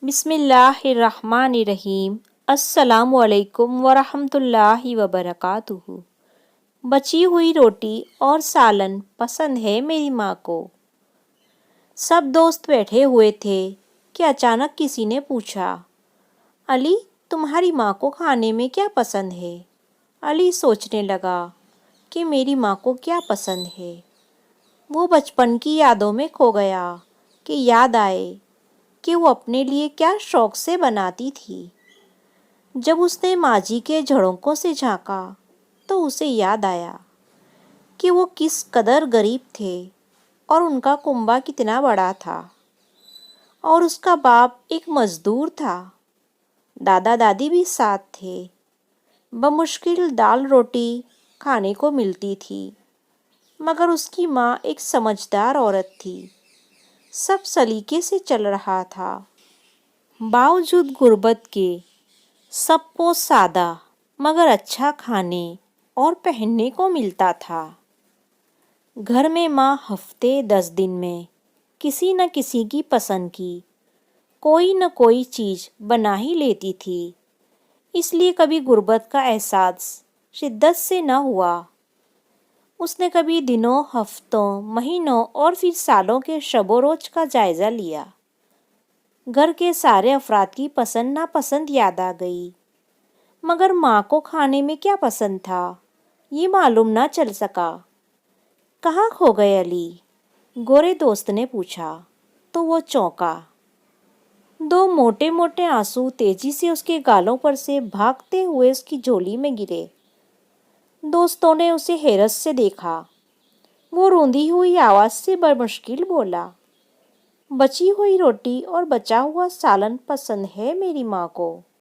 بسم اللہ الرحمن الرحیم۔ السلام علیکم ورحمۃ اللہ وبرکاتہ۔ بچی ہوئی روٹی اور سالن پسند ہے میری ماں کو۔ سب دوست بیٹھے ہوئے تھے کہ اچانک کسی نے پوچھا، علی تمہاری ماں کو کھانے میں کیا پسند ہے؟ علی سوچنے لگا کہ میری ماں کو کیا پسند ہے۔ وہ بچپن کی یادوں میں کھو گیا کہ یاد آئے کہ وہ اپنے لیے کیا شوق سے بناتی تھی۔ جب اس نے ماضی کے جھڑکوں سے جھانکا تو اسے یاد آیا کہ وہ کس قدر غریب تھے اور ان کا کنبہ کتنا بڑا تھا، اور اس کا باپ ایک مزدور تھا۔ دادا دادی بھی ساتھ تھے۔ بمشکل دال روٹی کھانے کو ملتی تھی، مگر اس کی ماں ایک سمجھدار عورت تھی۔ سب سلیقے سے چل رہا تھا۔ باوجود غربت کے سب کو سادہ مگر اچھا کھانے اور پہننے کو ملتا تھا۔ گھر میں ماں ہفتے 10 دن میں کسی نہ کسی کی پسند کی کوئی نہ کوئی چیز بنا ہی لیتی تھی، اس لیے کبھی غربت کا احساس شدت سے نہ ہوا۔ اس نے کبھی دنوں، ہفتوں، مہینوں اور پھر سالوں کے شب و روز کا جائزہ لیا۔ گھر کے سارے افراد کی پسند ناپسند یاد آ گئی، مگر ماں کو کھانے میں کیا پسند تھا یہ معلوم نہ چل سکا۔ کہاں کھو گئے علی؟ گورے دوست نے پوچھا تو وہ چونکا۔ 2 موٹے موٹے آنسو تیزی سے اس کے گالوں پر سے بھاگتے ہوئے اس کی جھولی میں گرے۔ دوستوں نے اسے حیرت سے دیکھا۔ وہ روندی ہوئی آواز سے بمشکل بولا، بچی ہوئی روٹی اور بچا ہوا سالن پسند ہے میری ماں کو۔